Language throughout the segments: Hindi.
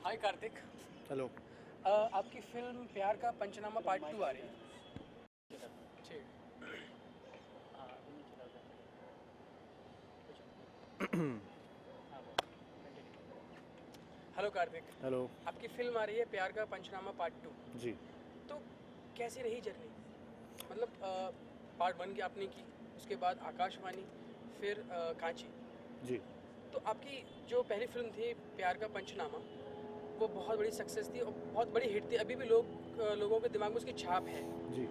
हाय कार्तिक। हेलो। आपकी फिल्म प्यार का पंचनामा पार्ट 2 आ रही है। ठीक। हेलो कार्तिक। हेलो। आपकी फिल्म आ रही है प्यार का पंचनामा पार्ट 2। जी। तो कैसी रही जर्नी? मतलब पार्ट 1 की आपने की, उसके बाद आकाशवाणी, फिर कांची। जी। तो आपकी जो पहली फिल्म थी प्यार का पंचनामा, वो बहुत बड़ी सक्सेस थी और बहुत बड़ी हिट थी। अभी भी लोगों के दिमाग में उसकी छाप है। जी।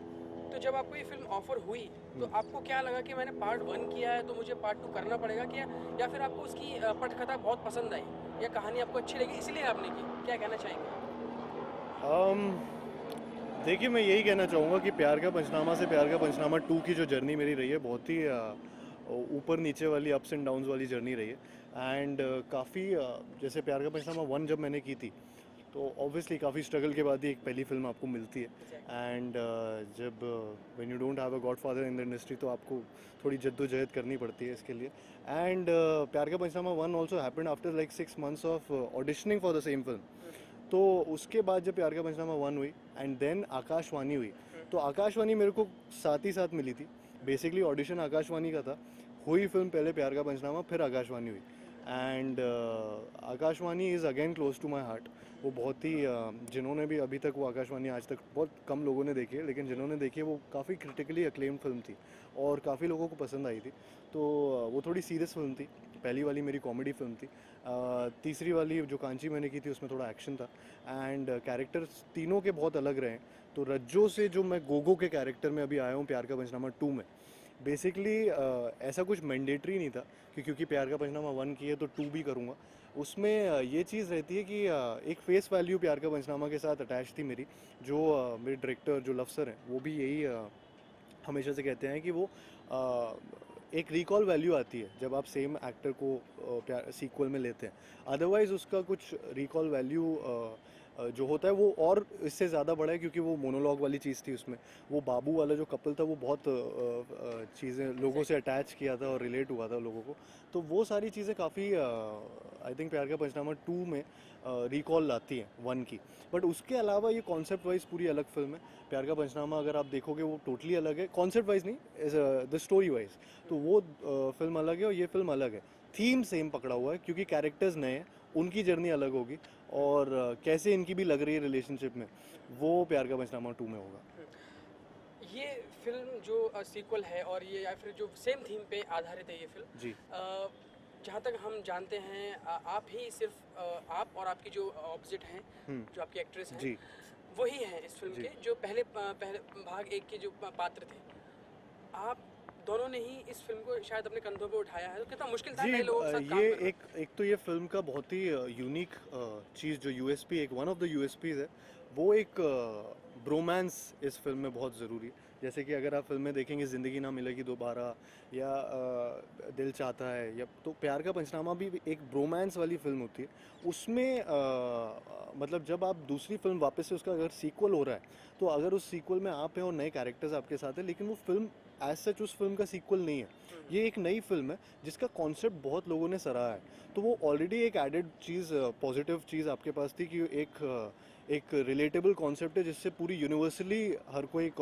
तो जब आपको ये फिल्म ऑफर हुई तो आपको क्या लगा कि मैंने पार्ट 1 किया है तो मुझे पार्ट 2 करना पड़ेगा क्या, या फिर आपको उसकी पटकथा बहुत पसंद आई या कहानी आपको अच्छी लगी इसलिए आपने की? क्या कहना चाहेंगे? देखिए, मैं यही कहना चाहूँगा कि प्यार का पंचनामा से प्यार का पंचनामा 2 की जो जर्नी मेरी रही है बहुत ही ऊपर नीचे वाली, अप्स एंड डाउन्स वाली जर्नी रही है। एंड काफ़ी जैसे प्यार का पंचनामा 1 जब मैंने की थी तो ऑब्वियसली काफ़ी स्ट्रगल के बाद ही एक पहली फिल्म आपको मिलती है। एग्जैक्टली। एंड जब when you don't have a God father in the industry तो आपको थोड़ी जद्दोजहद करनी पड़ती है इसके लिए। एंड प्यार का पंचनामा 1 also happened after like 6 months of auditioning for the same film. तो उसके बाद जब प्यार का पंचनामा 1 हुई एंड देन आकाशवाणी हुई, तो आकाशवाणी मेरे को साथ ही साथ मिली थी। बेसिकली ऑडिशन आकाशवाणी का था, हुई फिल्म पहले प्यार का पंचनामा, फिर आकाशवाणी हुई। And Akaashvani is again close to my heart. वो बहुत ही जिन्होंने भी अभी तक वो आकाशवाणी आज तक बहुत कम लोगों ने देखी है, लेकिन जिन्होंने देखी है वो काफ़ी क्रिटिकली अक्लेम्ड फिल्म थी और काफ़ी लोगों को पसंद आई थी। तो वो थोड़ी सीरियस फिल्म थी। पहली वाली मेरी कॉमेडी फिल्म थी। तीसरी वाली जो कांची मैंने की थी उसमें थोड़ा एक्शन था। एंड कैरेक्टर्स तीनों के बहुत अलग रहे हैं। तो रज्जो से जो मैं गोगो के कैरेक्टर में अभी आया हूँ प्यार का पंचनामा 2 में, बेसिकली ऐसा कुछ मैंडेटरी नहीं था कि क्योंकि प्यार का पंचनामा 1 की है तो 2 भी करूँगा। उसमें ये चीज़ रहती है कि एक फेस वैल्यू प्यार का पंचनामा के साथ अटैच थी मेरी। जो मेरे डायरेक्टर जो लव सर हैं वो भी यही हमेशा से कहते हैं कि वो एक रिकॉल वैल्यू आती है जब आप सेम एक्टर को प्यार सीक्वल में लेते हैं। अदरवाइज़ उसका कुछ रिकॉल वैल्यू जो होता है वो और इससे ज़्यादा बड़ा है, क्योंकि वो मोनोलॉग वाली चीज़ थी उसमें। वो बाबू वाला जो कपल था वो बहुत चीज़ें लोगों से अटैच किया था और रिलेट हुआ था लोगों को। तो वो सारी चीज़ें काफ़ी आई थिंक प्यार का पंचनामा 2 में रिकॉल लाती हैं 1 की। बट उसके अलावा ये कॉन्सेप्ट वाइज पूरी अलग फिल्म है। प्यार का पंचनामा अगर आप देखोगे वो टोटली अलग है, कॉन्सेप्ट वाइज नहीं, द स्टोरी वाइज। तो वो फिल्म अलग है और ये फिल्म अलग है। थीम सेम पकड़ा हुआ है क्योंकि कैरेक्टर्स नए हैं, उनकी जर्नी अलग होगी। और कैसे इनकी भी लग रही है रिलेशनशिप में, वो प्यार का पंचनामा 2 में होगा। ये फिल्म जो सीक्वल है और ये या फिर जो सेम थीम पे आधारित है ये फिल्म, जी। जहाँ तक हम जानते हैं आप ही सिर्फ आप और आपकी जो ऑपोजिट हैं, जो आपकी एक्ट्रेस हैं, जी। वही हैं इस फिल्म जी। के जो पहले भाग 1 के जो पात्र थे। आप दोनों ने ही इस फिल्म को शायद अपने कंधों पे उठाया है। तो कितना मुश्किल था जी। नए लोगों के साथ ये काम करना? एक तो ये फिल्म का बहुत ही यूनिक चीज़ जो यूएसपी, एक वन ऑफ द यूएसपीज है, वो एक ब्रोमांस इस फिल्म में बहुत ज़रूरी है। जैसे कि अगर आप फिल्म में देखेंगे ज़िंदगी ना मिलेगी दोबारा या दिल चाहता है, या तो प्यार का पंचनामा भी एक ब्रोमांस वाली फिल्म होती है। उसमें मतलब जब आप दूसरी फिल्म वापस से उसका अगर सीक्वल हो रहा है, तो अगर उस सीक्वल में आप हैं और नए कैरेक्टर्स आपके साथ हैं, लेकिन वो फिल्म एज सच उस फिल्म का सीक्वल नहीं है, ये एक नई फिल्म है जिसका कॉन्सेप्ट बहुत लोगों ने सराहा है। तो वो ऑलरेडी एक एडेड चीज़, पॉजिटिव चीज़ आपके पास थी कि एक रिलेटेबल कॉन्सेप्ट है जिससे पूरी यूनिवर्सली हर कोई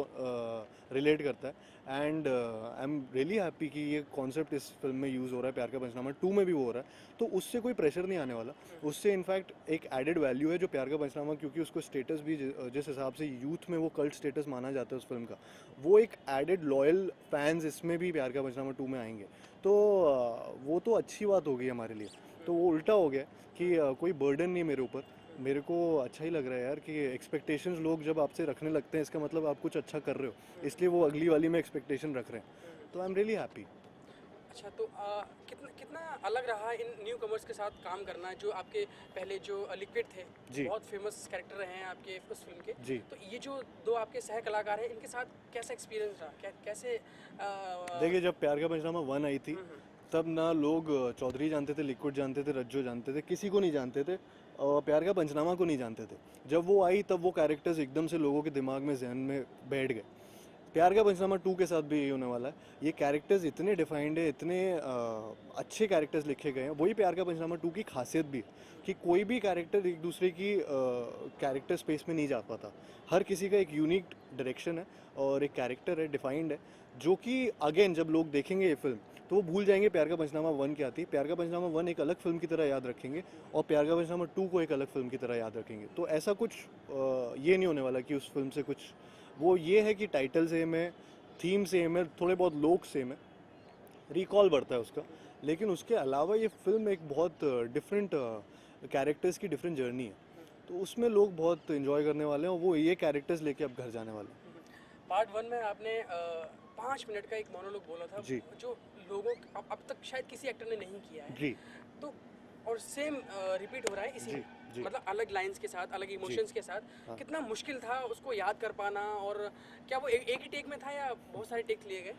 रिलेट करता है। And I am really happy कि ये कॉन्सेप्ट इस फिल्म में यूज़ हो रहा है, प्यार का पंचनामा 2 में भी वो हो रहा है। तो उससे कोई प्रेशर नहीं आने वाला। उससे इनफैक्ट एक एडेड वैल्यू है जो प्यार का पंचनामा, क्योंकि उसको स्टेटस भी जिस हिसाब से यूथ में वो कल्ट स्टेटस माना जाता है उस फिल्म का, वो एक एडेड लॉयल फैंस इसमें भी प्यार का पंचनामा 2 में आएंगे। तो वो तो अच्छी बात हो गई हमारे लिए। तो वो उल्टा हो गया कि कोई बर्डन नहीं मेरे ऊपर। मेरे को अच्छा ही लग रहा है यार कि एक्सपेक्टेशंस लोग जब आपसे रखने लगते हैं, इसका मतलब आप कुछ अच्छा कर रहे हो, इसलिए वो अगली वाली में एक्सपेक्टेशन रख रहे हैं। तो आई एम रियली हैप्पी। अच्छा, तो कितना कितना अलग रहा इन न्यू कमर्स के साथ काम करना, जो आपके पहले जो लिक्विड थे, जी। बहुत फेमस कैरेक्टर रहे हैं आपके उस फिल्म के। जी। तो ये जो दो आपके सह कलाकार हैं, इनके साथ कैसा एक्सपीरियंस रहा? कैसे देखिए, जब प्यार का पंचनामा 1 आई थी हम्म। तब ना लोग चौधरी जानते थे, लिक्विड जानते थे, रज्जो जानते थे, किसी को नहीं जानते थे। और प्यार का पंचनामा को नहीं जानते थे। जब वो आई तब वो कैरेक्टर्स एकदम से लोगों के दिमाग में, जहन में बैठ गए। प्यार का पंचनामा 2 के साथ भी यही होने वाला है। ये कैरेक्टर्स इतने डिफाइंड है, इतने अच्छे कैरेक्टर्स लिखे गए हैं। वही प्यार का पंचनामा 2 की खासियत भी है कि कोई भी कैरेक्टर एक दूसरे की कैरेक्टर स्पेस में नहीं जा पाता। हर किसी का एक यूनिक डायरेक्शन है और एक कैरेक्टर है, डिफाइंड है, जो कि अगेन जब लोग देखेंगे ये फिल्म तो वो भूल जाएंगे प्यार का पंचनामा 1 क्या थी। प्यार का पंचनामा 1 एक अलग फिल्म की तरह याद रखेंगे और प्यार का पंचनामा 2 को एक अलग फिल्म की तरह याद रखेंगे। तो ऐसा कुछ ये नहीं होने वाला कि उस फिल्म से कुछ, वो ये है कि टाइटल सेम है, थीम सेम है, थोड़े बहुत लोग सेम है, रिकॉल बढ़ता है उसका, लेकिन उसके अलावा ये फिल्म एक बहुत डिफरेंट कैरेक्टर्स की डिफरेंट जर्नी है। तो उसमें लोग बहुत इन्जॉय करने वाले हैं और वो ये कैरेक्टर्स लेके अब घर जाने वाले हैं। पार्ट 1 में आपने 5 मिनट का एक मोनोलॉग बोला था जी। जो लोगों अब तक शायद किसी एक्टर ने नहीं किया है। जी तो और सेम रिपीट हो रहा है इसी जी में, जी। मतलब अलग लाइंस के साथ, अलग इमोशंस के साथ। हाँ। कितना मुश्किल था उसको याद कर पाना, और क्या वो एक ही टेक में था या बहुत सारे टेक लिए गए?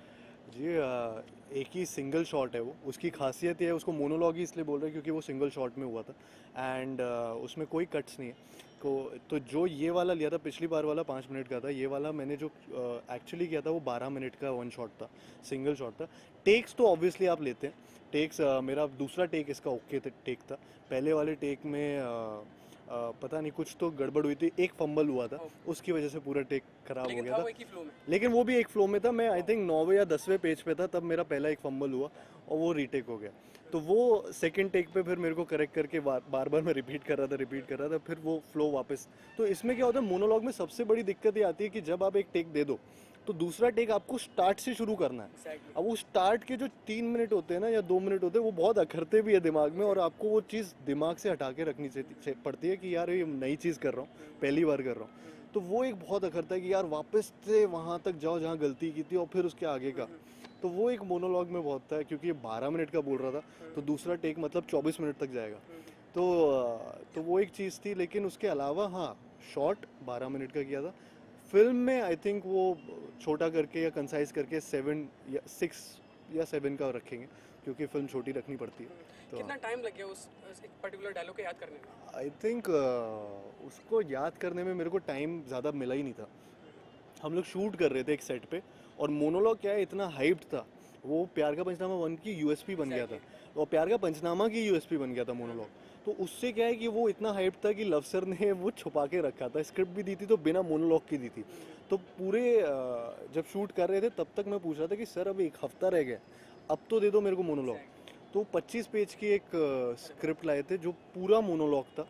जी एक ही सिंगल शॉट है वो। उसकी खासियत ये है, उसको मोनोलॉग ही इसलिए बोल रहे हैं क्योंकि वो सिंगल शॉट में हुआ था एंड उसमें कोई कट्स नहीं है को। तो जो ये वाला लिया था पिछली बार वाला 5 मिनट का था, ये वाला मैंने जो एक्चुअली किया था वो 12 मिनट का वन शॉट था, सिंगल शॉट था। टेक्स तो ऑब्वियसली आप लेते हैं, टेक्स मेरा दूसरा टेक इसका ओके टेक था। पहले वाले टेक में पता नहीं कुछ तो गड़बड़ हुई थी, एक फंबल हुआ था, उसकी वजह से पूरा टेक खराब हो लेकिन गया था था। वो एक ही फ्लो में। लेकिन वो भी एक फ्लो में था। मैं आई थिंक 9वें या 10वें पेज पे था तब मेरा पहला एक फंबल हुआ और वो रीटेक हो गया। तो वो सेकंड टेक पे फिर मेरे को करेक्ट करके बार बार मैं रिपीट कर रहा था, फिर वो फ्लो वापस। तो इसमें क्या होता है, मोनोलॉग में सबसे बड़ी दिक्कत ये आती है कि जब आप एक टेक दे दो तो दूसरा टेक आपको स्टार्ट से शुरू करना है। Exactly. अब वो स्टार्ट के जो 3 मिनट होते हैं ना या 2 मिनट होते हैं, वो बहुत अखरते भी है दिमाग में, और आपको वो चीज़ दिमाग से हटा के रखनी पड़ती है कि यार ये नई चीज़ कर रहा हूँ, पहली बार कर रहा हूँ। तो वो एक बहुत अखरता है कि यार वापस से वहाँ तक जाओ जहाँ गलती की थी और फिर उसके आगे का। तो वो एक मोनोलॉग में बहुत था, क्योंकि ये 12 मिनट का बोल रहा था तो दूसरा टेक मतलब 24 मिनट तक जाएगा। तो वो एक चीज़ थी। लेकिन उसके अलावा हाँ, शॉर्ट 12 मिनट का किया था। फिल्म में आई थिंक वो छोटा करके या कंसाइज करके 7 या 6 या 7 का रखेंगे, क्योंकि फिल्म छोटी रखनी पड़ती है। तो कितना टाइम लग गया उस एक पर्टिकुलर डायलॉग को याद करने में? आई थिंक उसको याद करने में मेरे को टाइम ज़्यादा मिला ही नहीं था। हम लोग शूट कर रहे थे एक सेट पे, और मोनोलॉग क्या है, इतना हाइप्ड था, वो प्यार का पंचनामा 1 की यूएसपी बन गया था, और प्यार का पंचनामा की यूएसपी बन गया था मोनोलॉग। तो उससे क्या है कि वो इतना हाइप्ड था कि लव सर ने वो छुपा के रखा था, स्क्रिप्ट भी दी थी तो बिना मोनोलॉग की दी थी। तो पूरे जब शूट कर रहे थे तब तक मैं पूछ रहा था कि सर अब 1 हफ्ता रह गया, अब तो दे दो मेरे को मोनोलॉग। तो 25 पेज की एक स्क्रिप्ट लाए थे जो पूरा मोनोलॉग था,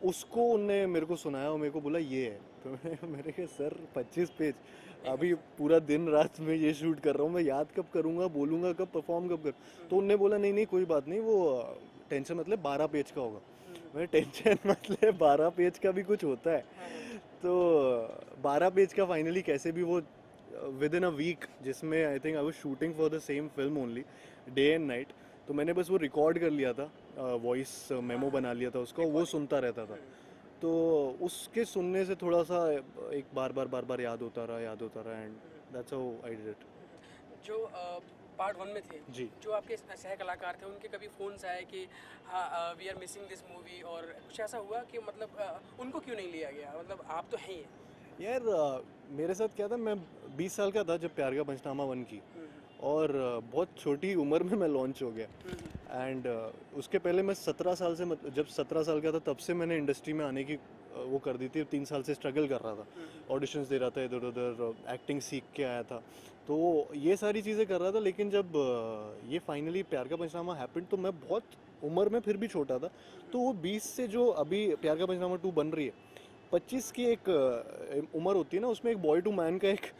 उसको उनने मेरे को सुनाया और मेरे को बोला ये है। तो मेरे कहा सर 25 पेज, अभी पूरा दिन रात में ये शूट कर रहा हूँ, मैं याद कब करूँगा, बोलूँगा कब, परफॉर्म कब कर। तो उनने बोला नहीं नहीं कोई बात नहीं, वो टेंशन मतलब 12 पेज का होगा। मैं टेंशन मतलब 12 पेज का भी कुछ होता है। तो 12 पेज का फाइनली कैसे भी वो विद इन अ वीक, जिसमें I think I was shooting for the same film only day and night, तो मैंने बस वो रिकॉर्ड कर लिया था, वॉइस मेमो बना लिया था उसका, वो सुनता रहता था। तो उसके सुनने से थोड़ा सा एक बार बार याद होता रहा and that's how I did it. जो पार्ट 1 में थे, जी। जो आपके सह कलाकार थे, उनके कभी फ़ोन्स आए कि हाँ we are missing this movie, और कुछ ऐसा हुआ कि मतलब उनको क्यों नहीं लिया गया? मतलब आप तो हैं ही। यार मेरे साथ क्या था, मैं 20 साल का था जब प्यार का पंचनामा 1 की, और बहुत छोटी उम्र में मैं लॉन्च हो गया। एंड उसके पहले मैं 17 साल से जब 17 साल का था तब से मैंने इंडस्ट्री में आने की वो कर दी थी। 3 साल से स्ट्रगल कर रहा था, ऑडिशंस दे रहा था इधर उधर, एक्टिंग सीख के आया था, तो ये सारी चीज़ें कर रहा था। लेकिन जब ये फाइनली प्यार का पंचनामा हैपेंड तो मैं बहुत उम्र में फिर भी छोटा था। तो वो 20 से जो अभी प्यार का पंचनामा 2 बन रही है, 25 की एक उम्र होती है ना, उसमें एक बॉय टू मैन का एक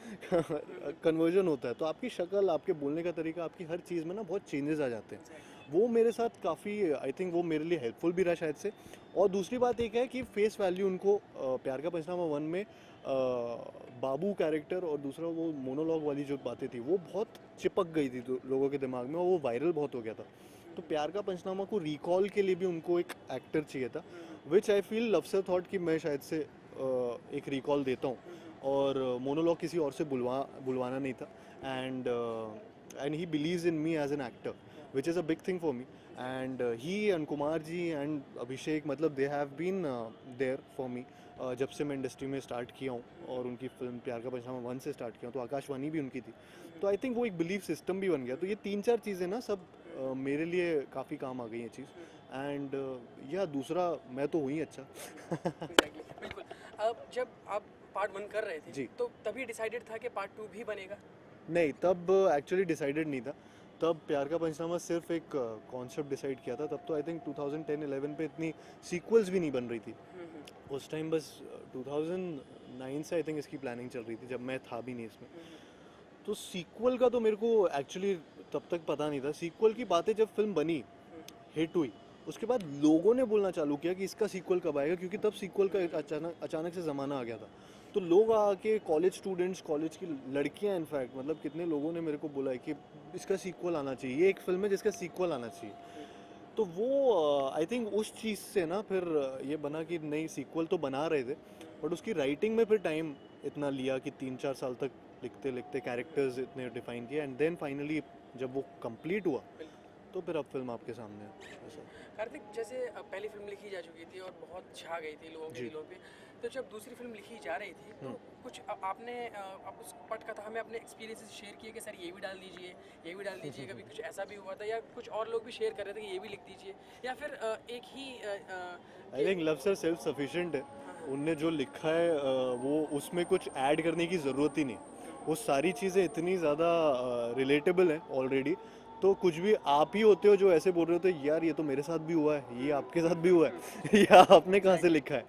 कन्वर्जन होता है। तो आपकी शक्ल, आपके बोलने का तरीका, आपकी हर चीज़ में ना बहुत चेंजेस आ जाते हैं। वो मेरे साथ काफ़ी आई थिंक वो मेरे लिए हेल्पफुल भी रहा शायद से। और दूसरी बात एक है कि फेस वैल्यू उनको प्यार का पंचनामा 1 में बाबू कैरेक्टर और दूसरा वो मोनोलॉग वाली जो बातें थी वो बहुत चिपक गई थी तो लोगों के दिमाग में, और वो वायरल बहुत हो गया था। तो प्यार का पंचनामा को रिकॉल के लिए भी उनको एक एक्टर चाहिए था, which I feel Luv sir thought कि मैं शायद से एक रिकॉल देता हूँ, और मोनोलॉग किसी और से बुलवाना नहीं था। And he believes in me as an actor. which is a big thing for me. And he and Kumar ji and Abhishek, मतलब they have been there for me जब से मैं इंडस्ट्री में स्टार्ट किया हूँ, और उनकी फिल्म प्यार का पंचनामा 1 से स्टार्ट किया हूँ, तो आकाशवाणी भी उनकी थी, तो आई थिंक वो एक बिलीफ सिस्टम भी बन गया। तो ये 3-4 चीज़ें ना सब मेरे लिए काफ़ी काम आ गई ये चीज़। एंड या दूसरा मैं तो हुई अच्छा। Exactly, बिल्कुल। अब जब आप पार्ट 1 कर रहे थे जी। तो तभी डिसाइडेड था कि पार्ट 2 भी बनेगा? नहीं, तब एक्चुअली डिसाइडेड नहीं था। तब प्यार का पंचनामा सिर्फ एक कॉन्सेप्ट डिसाइड किया था। तब तो आई थिंक 2010-11 पे इतनी सीक्वल्स भी नहीं बन रही थी। उस टाइम बस 2009 से आई थिंक इसकी प्लानिंग चल रही थी, जब मैं था भी नहीं इसमें। तो सीक्वल का तो मेरे को एक्चुअली तब तक पता नहीं था। सीक्वल की बातें जब फिल्म बनी, हिट हुई, उसके बाद लोगों ने बोलना चालू किया कि इसका सीक्वल कब आएगा, क्योंकि तब सीक्वल का एक अचानक से ज़माना आ गया था। तो लोग आके, कॉलेज स्टूडेंट्स, कॉलेज की लड़कियां इनफैक्ट, मतलब कितने लोगों ने मेरे को बोला है कि इसका सीक्वल आना चाहिए, ये एक फिल्म है जिसका सीक्वल आना चाहिए। तो वो आई थिंक उस चीज़ से ना फिर ये बना कि नहीं, सीक्वल तो बना रहे थे, बट उसकी राइटिंग में फिर टाइम इतना लिया कि 3-4 साल तक लिखते लिखते कैरेक्टर्स इतने डिफाइन किए, एंड देन फाइनली जब वो कंप्लीट हुआ तो फिर अब फिल्म आपके सामने है। ऐसा। कार्तिक, जैसे पहली फिल्म लिखी जा चुकी थी और बहुत छा गई थी लोगों के जी। दिलों पे, तो जब दूसरी फिल्म लिखी जा रही थी तो कुछ आपने आप उस पटकथा में अपने एक्सपीरियंसेस शेयर किए कि सर ये भी डाल दीजिए, ये भी डाल दीजिए, कभी कुछ ऐसा भी हुआ था, या कुछ और लोग भी शेयर कर रहे थे कि ये भी लिख दीजिए, या फिर एक ही I think Luv sir self sufficient है। उनने जो लिखा है वो उसमें कुछ ऐड करने की ज़रूरत ही नहीं। वो सारी चीज़ें इतनी ज़्यादा रिलेटेबल हैं ऑलरेडी। तो कुछ भी आप ही होते हो जो ऐसे बोल रहे होते यार ये तो मेरे साथ भी हुआ है, ये आपके साथ भी हुआ है या आपने कहाँ से लिखा है।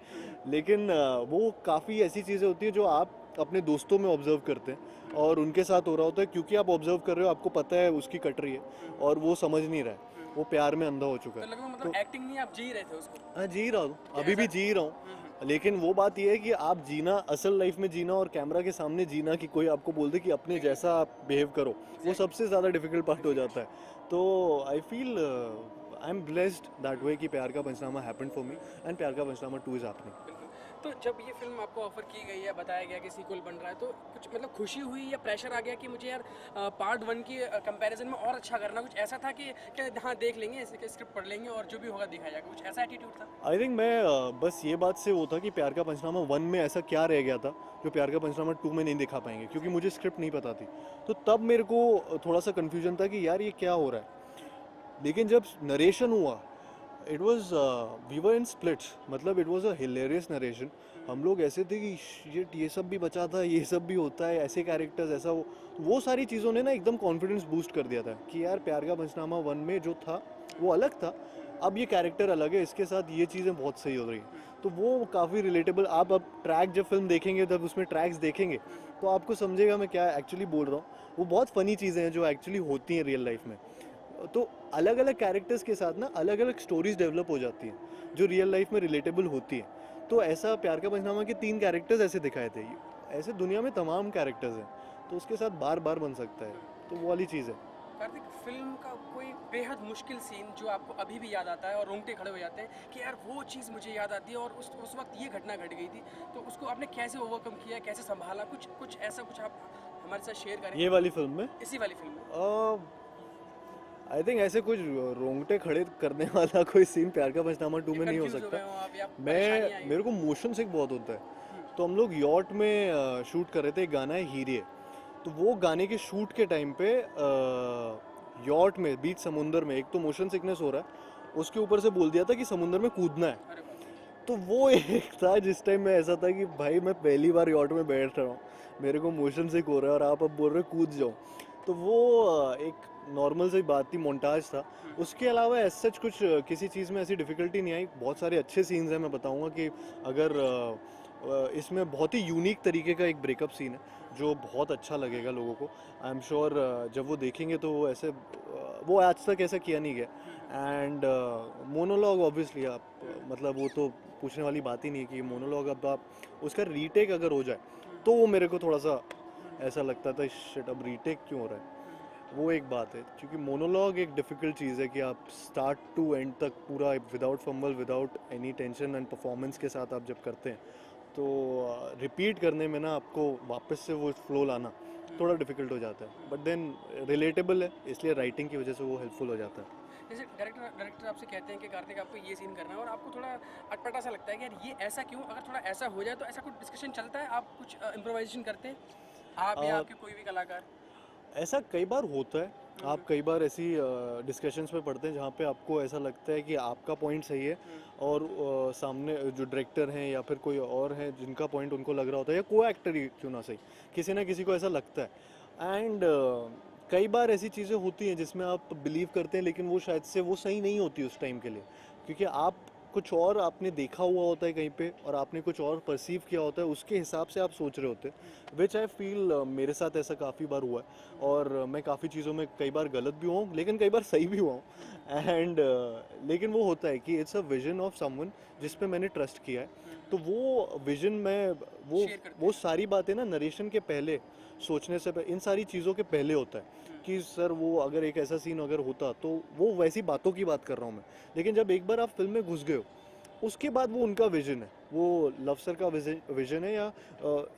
लेकिन वो काफ़ी ऐसी चीज़ें होती हैं जो आप अपने दोस्तों में ऑब्जर्व करते हैं और उनके साथ हो रहा होता है, क्योंकि आप ऑब्जर्व कर रहे हो, आपको पता है उसकी कट रही है और वो समझ नहीं रहा है, वो प्यार में अंधा हो चुका तो है। लगभग मतलब एक्टिंग नहीं, आप जी रहे थे उसको? हाँ, जी रहा हूँ, अभी भी जी रहा हूँ। लेकिन वो बात ये है कि आप जीना, असल लाइफ में जीना और कैमरा के सामने जीना, कि कोई आपको बोल दे कि अपने जैसा आप बिहेव करो, वो सबसे ज़्यादा डिफिकल्ट पार्ट हो जाता है। तो I feel I am blessed that way कि प्यार का पंचनामा हैपेंड फॉर मी, एंड प्यार का पंचनामा 2 इज हैपनिंग। बिल्कुल। तो जब ये फिल्म आपको ऑफर की गई या बताया गया कि सीक्वल बन रहा है, तो कुछ मतलब खुशी हुई या प्रेशर आ गया कि मुझे यार पार्ट 1 की कंपैरिजन में और अच्छा करना? कुछ ऐसा था कि हाँ देख लेंगे, इसके स्क्रिप्ट पढ़ लेंगे और जो भी होगा दिखाया जाएगा, कुछ ऐसा एटीट्यूड था? आई थिंक मैं बस ये बात से वो था कि प्यार का पंचनामा 1 में ऐसा क्या रह गया था जो प्यार का पंचनामा 2 में नहीं दिखा पाएंगे, क्योंकि मुझे स्क्रिप्ट नहीं पता थी। तो तब मेरे को थोड़ा सा कन्फ्यूजन था कि यार ये क्या हो रहा है। लेकिन जब नरेशन हुआ, it was we were in splits, मतलब it was a hilarious narration. हम लोग ऐसे थे कि शिट, ये सब भी बचा था, ये सब भी होता है, ऐसे कैरेक्टर्स, ऐसा वो सारी चीज़ों ने ना एकदम कॉन्फिडेंस बूस्ट कर दिया था कि यार प्यार का पंचनामा 1 में जो था वो अलग था, अब ये कैरेक्टर अलग है, इसके साथ ये चीज़ें बहुत सही हो रही। तो वो काफ़ी रिलेटेबल। आप अब ट्रैक जब फिल्म देखेंगे, तब उसमें ट्रैक्स देखेंगे तो आपको समझेगा मैं क्या एक्चुअली बोल रहा हूँ। वो बहुत फ़नी चीज़ें हैं जो एक्चुअली होती हैं रियल लाइफ में। तो अलग अलग कैरेक्टर्स के साथ ना अलग अलग स्टोरीज डेवलप हो जाती हैं जो रियल लाइफ में रिलेटेबल होती हैं। तो ऐसा प्यार का पंचनामा के 3 कैरेक्टर्स ऐसे दिखाए थे, ऐसे दुनिया में तमाम कैरेक्टर्स हैं, तो उसके साथ बार बार बन सकता है, तो वो वाली चीज़ है। कार्तिक, फिल्म का कोई बेहद मुश्किल सीन जो आपको अभी भी याद आता है और रोंगटे खड़े हो जाते हैं कि यार वो चीज़ मुझे याद आती है और उस वक्त ये घटना घट गई थी, तो उसको आपने कैसे ओवरकम किया, कैसे संभाला? कुछ ऐसा कुछ आप हमारे साथ शेयर करें ये वाली फिल्म में इसी वाली फिल्म में। आई थिंक ऐसे कुछ रोंगटे खड़े करने वाला कोई सीन प्यार का पंचनामा 2 में नहीं हो कंफ्यूज हो सकता। गए हो आप या परेशानी आई? मेरे को मोशन सिक बहुत होता है। तो हम लोग यॉट में शूट कर रहे थे, एक गाना है हीरे। तो वो गाने के शूट के टाइम पे यॉट में बीच समुंदर में एक तो मोशन सिकनेस हो रहा है, उसके ऊपर से बोल दिया था कि समुंदर में कूदना है। अरे बाप रे। तो वो एक था जिस टाइम में ऐसा था कि भाई मैं पहली बार यॉट में बैठ रहा हूँ, मेरे को मोशन सिक हो रहा है और आप अब बोल रहे हो कूद जाओ। तो वो एक नॉर्मल सी बात थी, मोन्टाज था। उसके अलावा ऐसा सच कुछ किसी चीज़ में ऐसी डिफ़िकल्टी नहीं आई। बहुत सारे अच्छे सीन्स हैं। मैं बताऊंगा कि अगर इसमें बहुत ही यूनिक तरीके का एक ब्रेकअप सीन है जो बहुत अच्छा लगेगा लोगों को। आई एम श्योर जब वो देखेंगे तो वो ऐसे वो आज तक ऐसा किया नहीं गया। एंड मोनोलॉग ऑब्वियसली आप मतलब वो तो पूछने वाली बात ही नहीं है कि मोनोलॉग अब आप उसका रीटेक अगर हो जाए तो वो मेरे को थोड़ा सा ऐसा लगता था शिट अब रीटेक क्यों हो रहा है। वो एक बात है, क्योंकि मोनोलॉग एक डिफ़िकल्ट चीज़ है कि आप स्टार्ट टू एंड तक पूरा without fumble, without any tension and performance के साथ आप जब करते हैं तो रिपीट करने में ना आपको वापस से वो फ्लो लाना थोड़ा डिफिकल्ट हो जाता है, बट देन रिलेटेबल है इसलिए राइटिंग की वजह से वो हेल्पफुल हो जाता है। जैसे डायरेक्टर आपसे कहते हैं कि कार्तिक आपको ये सीन करना है और आपको थोड़ा अटपटा सा लगता है कि यार ये ऐसा क्यों, अगर थोड़ा ऐसा हो जाए तो ऐसा कुछ डिस्कशन चलता है, आप कुछ इम्प्रोवाइजेशन करते हैं, आप या अ, आपके कोई भी कलाकार? ऐसा कई बार होता है, आप कई बार ऐसी डिस्कशंस में पढ़ते हैं जहाँ पे आपको ऐसा लगता है कि आपका पॉइंट सही है और सामने जो डायरेक्टर हैं या फिर कोई और है जिनका पॉइंट उनको लग रहा होता है, या को एक्टर ही क्यों ना सही, किसी ना किसी को ऐसा लगता है। एंड कई बार ऐसी चीज़ें होती हैं जिसमें आप बिलीव करते हैं लेकिन वो शायद से वो सही नहीं होती उस टाइम के लिए, क्योंकि आप कुछ और आपने देखा हुआ होता है कहीं पे और आपने कुछ और परसीव किया होता है, उसके हिसाब से आप सोच रहे होते हैं, विच आई फील मेरे साथ ऐसा काफ़ी बार हुआ है। और मैं काफ़ी चीज़ों में कई बार गलत भी हुआ हूँ लेकिन कई बार सही भी हुआ हूँ। एंड लेकिन वो होता है कि it's a vision of someone जिस पे मैंने ट्रस्ट किया है, तो वो विजन में वो शेयर करते वो सारी बातें ना नरेशन के पहले सोचने से इन सारी चीज़ों के पहले होता है कि सर वो अगर एक ऐसा सीन अगर होता तो वो वैसी बातों की बात कर रहा हूँ मैं। लेकिन जब एक बार आप फिल्म में घुस गए हो उसके बाद वो उनका विजन है, वो लव सर का विजन है या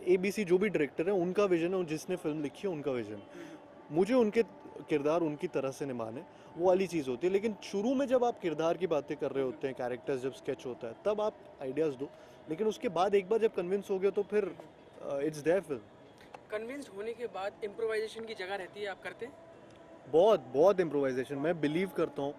ABC जो भी डायरेक्टर है उनका विजन है, जिसने फिल्म लिखी है उनका विजन है। मुझे उनके किरदार उनकी तरह से निभाने वो वाली चीज़ होती है। लेकिन शुरू में जब आप किरदार की बातें कर रहे होते हैं, कैरेक्टर्स जब स्केच होता है तब आप आइडियाज़ दो, लेकिन उसके बाद एक बार जब कन्विंस हो गया तो फिर इट्स देयर फिल्म। कन्विंस्ड होने के बाद इम्प्रोवाइजेशन की जगह रहती है, आप करते हैं? बहुत बहुत इम्प्रोवाइजेशन मैं बिलीव करता हूँ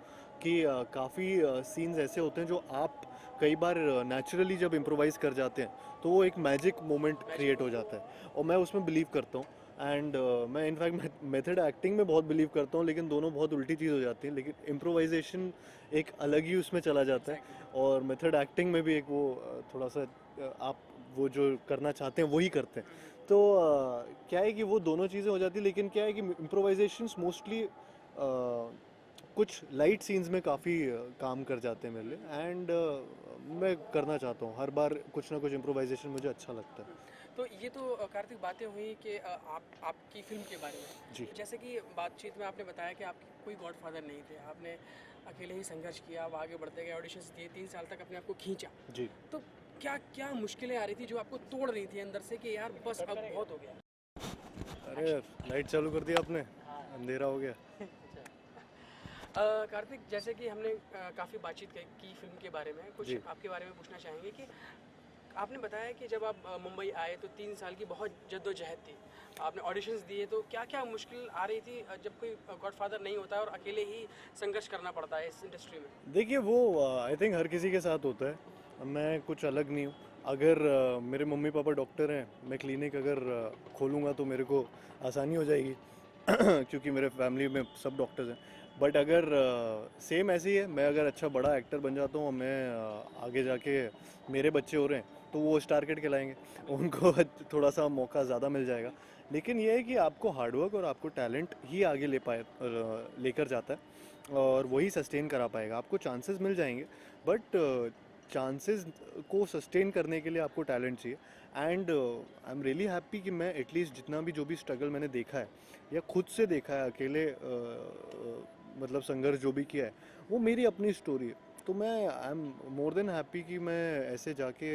कि काफ़ी सीन्स ऐसे होते हैं जो आप कई बार नेचुरली जब इम्प्रोवाइज कर जाते हैं तो वो एक मैजिक मोमेंट क्रिएट हो जाता है और मैं उसमें बिलीव करता हूँ। एंड मैं इनफैक्ट मेथड एक्टिंग में बहुत बिलीव करता हूँ, लेकिन दोनों बहुत उल्टी चीज़ हो जाती है। लेकिन इम्प्रोवाइजेशन एक अलग ही उसमें चला जाता है और मेथड एक्टिंग में भी एक वो थोड़ा सा आप वो जो करना चाहते हैं वही करते हैं। तो क्या है कि वो दोनों चीज़ें हो जाती है, लेकिन क्या है कि इम्प्रोवाइजेशंस मोस्टली कुछ लाइट सीन्स में काफ़ी काम कर जाते हैं मेरे लिए। एंड मैं करना चाहता हूँ हर बार कुछ ना कुछ इम्प्रोवाइजेशन, मुझे अच्छा लगता है। तो ये तो कार्तिक बातें हुई कि आपकी फिल्म के बारे में। जी तो जैसे कि बातचीत में आपने बताया कि आप कोई गॉडफादर नहीं थे, आपने अकेले ही संघर्ष किया, आप आगे बढ़ते गए, ऑडिशंस दिए, 3 साल तक अपने आप को खींचा। जी। तो क्या क्या मुश्किलें आ रही थी जो आपको तोड़ रही थी अंदर से कि यार बस अब बहुत हो गया? अरे लाइट चालू कर दिया आपने, अंधेरा हो गया। कार्तिक, जैसे कि हमने काफ़ी बातचीत की फिल्म के बारे में, कुछ जी आपके बारे में पूछना चाहेंगे कि आपने बताया कि जब आप मुंबई आए तो 3 साल की बहुत जद्दोजहद थी, आपने ऑडिशंस दिए, तो क्या क्या मुश्किल आ रही थी जब कोई गॉडफादर नहीं होता है और अकेले ही संघर्ष करना पड़ता है इस इंडस्ट्री में? देखिए वो आई थिंक हर किसी के साथ होता है, मैं कुछ अलग नहीं हूँ। अगर मेरे मम्मी पापा डॉक्टर हैं, मैं क्लिनिक अगर खोलूँगा तो मेरे को आसानी हो जाएगी क्योंकि मेरे फैमिली में सब डॉक्टर्स हैं। बट अगर सेम ऐसे ही है, मैं अगर अच्छा बड़ा एक्टर बन जाता हूँ और मैं आगे जाके मेरे बच्चे हो रहे हैं तो वो स्टार किड खिलाएंगे, उनको थोड़ा सा मौका ज़्यादा मिल जाएगा। लेकिन ये है कि आपको हार्डवर्क और आपको टैलेंट ही आगे लेकर जाता है और वही सस्टेन करा पाएगा। आपको चांसेस मिल जाएंगे बट चांसेस को सस्टेन करने के लिए आपको टैलेंट चाहिए। And I am really happy कि मैं एटलीस्ट जितना भी जो भी स्ट्रगल मैंने देखा है या खुद से देखा है अकेले मतलब संघर्ष जो भी किया है वो मेरी अपनी स्टोरी है। तो मैं I am more than happy कि मैं ऐसे जाके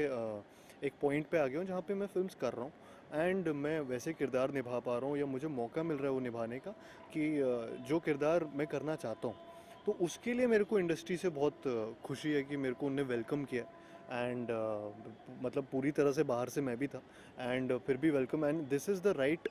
एक पॉइंट पे आ गया हूँ जहाँ पे मैं फिल्म्स कर रहा हूँ एंड मैं वैसे किरदार निभा पा रहा हूँ या मुझे मौका मिल रहा है वो निभाने का कि जो किरदार मैं करना चाहता हूँ। तो उसके लिए मेरे को इंडस्ट्री से बहुत खुशी है कि मेरे को उनने वेलकम किया एंड मतलब पूरी तरह से बाहर से मैं भी था एंड फिर भी welcome. And this is the right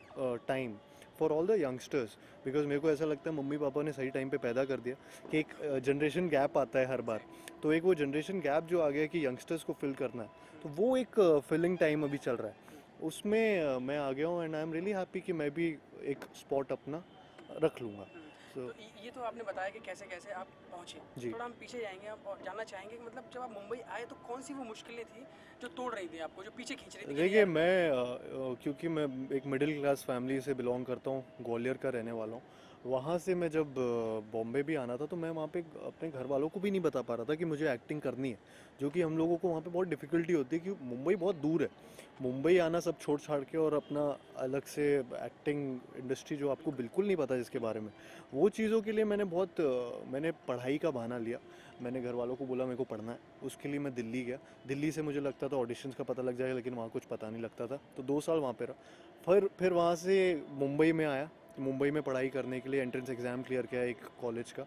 time for all the youngsters, because मेरे को ऐसा लगता है मम्मी पापा ने सही टाइम पे पैदा कर दिया कि एक जनरेशन गैप आता है हर बार, तो एक वो जनरेशन गैप जो आ गया कि यंगस्टर्स को फिल करना है, तो वो एक फिलिंग टाइम अभी चल रहा है, उसमें मैं आ गया हूँ and I am really happy कि मैं भी एक स्पॉट अपना रख लूँगा। सो तो ये तो आपने बताया कि कैसे कैसे आप पहुँचे। जी थोड़ा हम पीछे जाएंगे आप और जानना चाहेंगे कि मतलब जब आप मुंबई आए तो कौन सी वो मुश्किलें थी जो तोड़ रही थी आपको, जो पीछे खींच रही थी कि नहीं देखिए यार? मैं क्योंकि मैं एक मिडिल क्लास फैमिली से बिलोंग करता हूँ, ग्वालियर का रहने वाला हूँ वहाँ से मैं जब बॉम्बे भी आना था तो मैं वहाँ पे अपने घर वालों को भी नहीं बता पा रहा था कि मुझे एक्टिंग करनी है, जो कि हम लोगों को वहाँ पे बहुत डिफ़िकल्टी होती है, क्योंकि मुंबई बहुत दूर है। मुंबई आना सब छोड़ छाड़ के और अपना अलग से एक्टिंग इंडस्ट्री जो आपको बिल्कुल नहीं पता जिसके बारे में, वो चीज़ों के लिए मैंने पढ़ाई का बहाना लिया। मैंने घर वालों को बोला मेरे को पढ़ना है, उसके लिए मैं दिल्ली गया। दिल्ली से मुझे लगता था ऑडिशंस का पता लग जाएगा, लेकिन वहाँ कुछ पता नहीं लगता था, तो 2 साल वहाँ पे रहा। फिर वहाँ से मुंबई में आया। मुंबई में पढ़ाई करने के लिए एंट्रेंस एग्ज़ाम क्लियर किया एक कॉलेज का।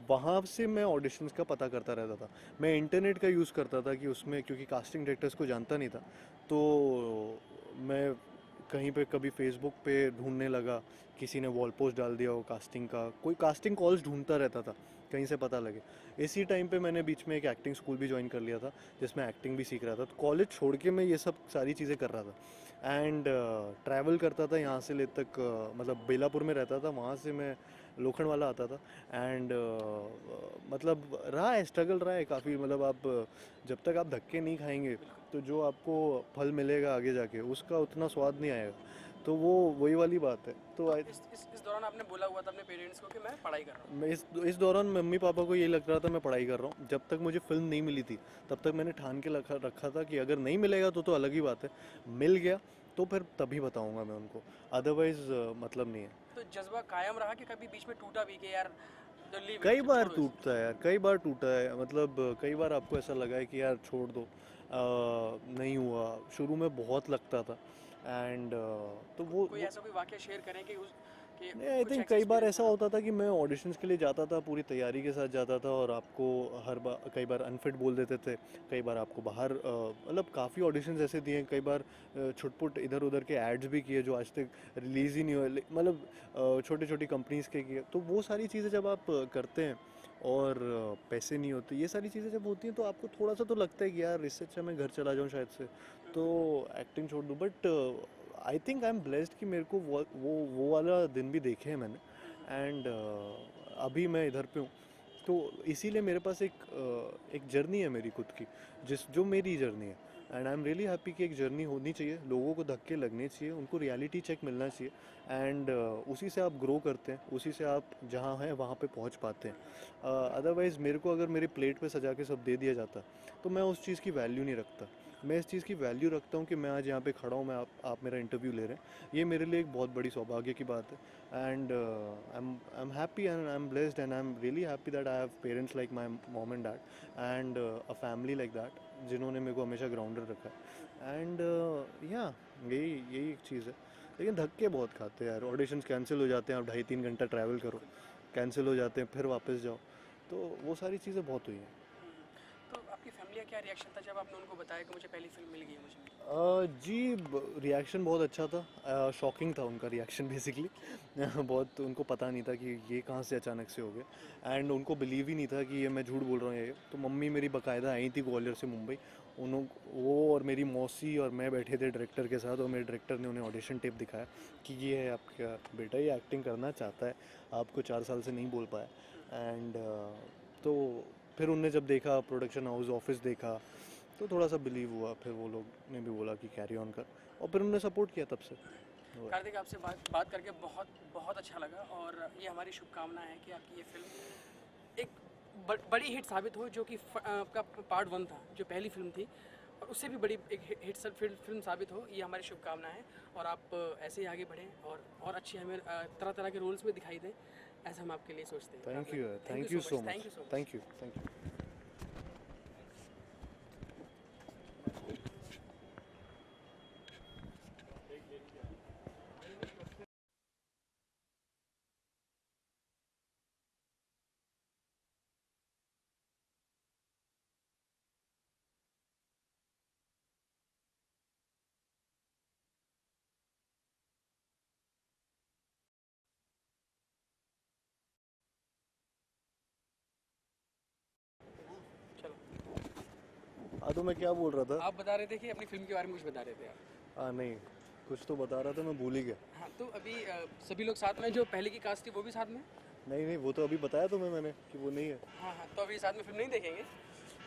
वहाँ से मैं ऑडिशंस का पता करता रहता था। मैं इंटरनेट का यूज़ करता था कि उसमें, क्योंकि कास्टिंग डायरेक्टर्स को जानता नहीं था, तो मैं कहीं पे कभी फेसबुक पे ढूंढने लगा, किसी ने वॉल पोस्ट डाल दिया हो कास्टिंग का, कोई कास्टिंग कॉल्स ढूंढता रहता था कहीं से पता लगे। इसी टाइम पे मैंने बीच में एक एक्टिंग स्कूल भी ज्वाइन कर लिया था, जिसमें एक्टिंग भी सीख रहा था। तो कॉलेज छोड़ के मैं ये सब सारी चीज़ें कर रहा था एंड ट्रैवल करता था यहाँ से ले तक, मतलब बेलापुर में रहता था, वहाँ से मैं लोखंड वाला आता था। एंड मतलब रहा है, स्ट्रगल रहा है काफ़ी। मतलब आप जब तक आप धक्के नहीं खाएंगे तो जो आपको फल मिलेगा आगे जाके उसका उतना स्वाद नहीं आएगा। तो वो वही वाली बात है। तो तो इस दौरान आपने बोला हुआ था अपने पेरेंट्स को कि मैं पढ़ाई कर रहा हूँ। मैं इस दौरान मम्मी पापा को ये लग रहा था मैं पढ़ाई कर रहा हूँ। जब तक मुझे फिल्म नहीं मिली थी तब तक मैंने ठान के रखा था कि अगर नहीं मिलेगा तो अलग ही बात है, मिल गया तो फिर तभी बताऊंगा मैं उनको, अदरवाइज मतलब नहीं है। तो जज्बा कायम रहा कि कभी बीच में टूटा भी कि यार तो लीव कई इट, बार छोड़ो इसे? टूटता है यार, कई बार टूटा है। मतलब कई बार आपको ऐसा लगा है कि यार छोड़ दो, नहीं हुआ। शुरू में बहुत लगता था एंड तो कोई वो ऐसा कोई वाकया शेयर करें कि नहीं, आई कुछ थिंक ऐसा कई बार एक्सपीरियंस ऐसा रहा? होता था कि मैं ऑडिशंस के लिए जाता था, पूरी तैयारी के साथ जाता था, और आपको हर बार कई बार अनफिट बोल देते थे। कई बार आपको बाहर मतलब काफ़ी ऑडिशंस ऐसे दिए, कई बार छुटपुट इधर उधर के एड्स भी किए जो आज तक रिलीज़ ही नहीं हुए, मतलब छोटी छोटी कंपनीज के किए। तो वो सारी चीज़ें जब आप करते हैं और पैसे नहीं होते, ये सारी चीज़ें जब होती हैं, तो आपको थोड़ा सा तो लगता है कि यार इससे अच्छा मैं घर चला जाऊँ शायद से, तो एक्टिंग छोड़ दूँ। But I think I am blessed कि मेरे को वो वाला दिन भी देखे हैं मैंने। एंड अभी मैं इधर पे हूँ, तो इसीलिए मेरे पास एक जर्नी है मेरी खुद की, जो मेरी जर्नी है। And I am really happy कि एक जर्नी होनी चाहिए, लोगों को धक्के लगने चाहिए, उनको रियलिटी चेक मिलना चाहिए। एंड उसी से आप ग्रो करते हैं, उसी से आप जहाँ हैं वहाँ पे पहुँच पाते हैं। अदरवाइज़ मेरे को अगर मेरी प्लेट पे सजा के सब दे दिया जाता तो मैं उस चीज़ की वैल्यू नहीं रखता। मैं इस चीज़ की वैल्यू रखता हूँ कि मैं आज यहाँ पे खड़ा हूँ, आप मेरा इंटरव्यू ले रहे हैं, ये मेरे लिए एक बहुत बड़ी सौभाग्य की बात है। And I am happy and I am blessed and I am really happy that I have parents like my mom and dad and a family like that, जिन्होंने मेरे को हमेशा ग्राउंडेड रखा है। एंड या यही एक चीज़ है। लेकिन धक्के बहुत खाते हैं यार, ऑडिशंस कैंसिल हो जाते हैं, आप 2.5-3 घंटा ट्रैवल करो, कैंसिल हो जाते हैं, फिर वापस जाओ, तो वो सारी चीज़ें बहुत हुई हैं। तो आपकी फैमिली का क्या रिएक्शन था जब आपने उनको बताया कि मुझे पहली फिल्म मिल गई है मुझे? जी, रिएक्शन बहुत अच्छा था, शॉकिंग था उनका रिएक्शन बेसिकली। बहुत, उनको पता नहीं था कि ये कहाँ से अचानक से हो गया, एंड उनको बिलीव ही नहीं था कि ये मैं झूठ बोल रहा हूँ। ये तो मम्मी मेरी बाकायदा आई थी ग्वालियर से मुंबई, उन्हों वो और मेरी मौसी और मैं बैठे थे डायरेक्टर के साथ, और मेरे डायरेक्टर ने उन्हें ऑडिशन टेप दिखाया कि ये है आपका बेटा, ये एक्टिंग करना चाहता है, आपको 4 साल से नहीं बोल पाया। एंड तो फिर उनने जब देखा, प्रोडक्शन हाउस ऑफिस देखा, तो थोड़ा सा बिलीव हुआ। फिर वो लोग ने भी बोला कि कैरी ऑन कर, और फिर उन्होंने सपोर्ट किया तब से हुआ। कार्तिक, आपसे बात करके बहुत बहुत अच्छा लगा, और ये हमारी शुभकामना है कि आपकी ये फिल्म एक बड़ी हिट साबित हो, जो कि आपका पार्ट 1 था, जो पहली फिल्म थी, और उससे भी बड़ी एक हिट फिल्म साबित हो, ये हमारी शुभकामना है। और आप ऐसे ही आगे बढ़ें और अच्छी हमें तरह तरह के रोल्स में दिखाई दें, ऐसा हम आपके लिए सोचते हैं। Thank you, thank you thank you so so much, much, thank you so much. Thank you. चलो, हाँ, तो मैं क्या बोल रहा था? आप बता रहे थे कि अपनी फिल्म के बारे में कुछ बता रहे थे आप। हाँ नहीं, कुछ तो बता रहा था, मैं भूल ही गया। हाँ, तो अभी सभी लोग साथ में, जो पहले की कास्ट थी वो भी साथ में? नहीं नहीं, वो तो अभी बताया तुम्हें मैंने कि वो नहीं है। हाँ हाँ, तो अभी साथ में फिल्म नहीं देखेंगे?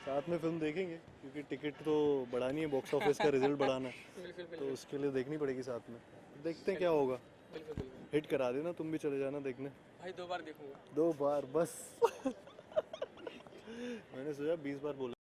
साथ में फिल्म देखेंगे, क्योंकि टिकट तो बढ़ानी है, बॉक्स ऑफिस का रिजल्ट बढ़ाना है, बिल्कुल तो बिल्कुल उसके लिए देखनी पड़ेगी साथ में। देखते हैं क्या बिल्कुल होगा। बिल्कुल बिल्कुल। हिट करा देना, तुम भी चले जाना देखने। भाई 2 बार देखूंगा। 2 बार बस। मैंने सोचा 20 बार बोला।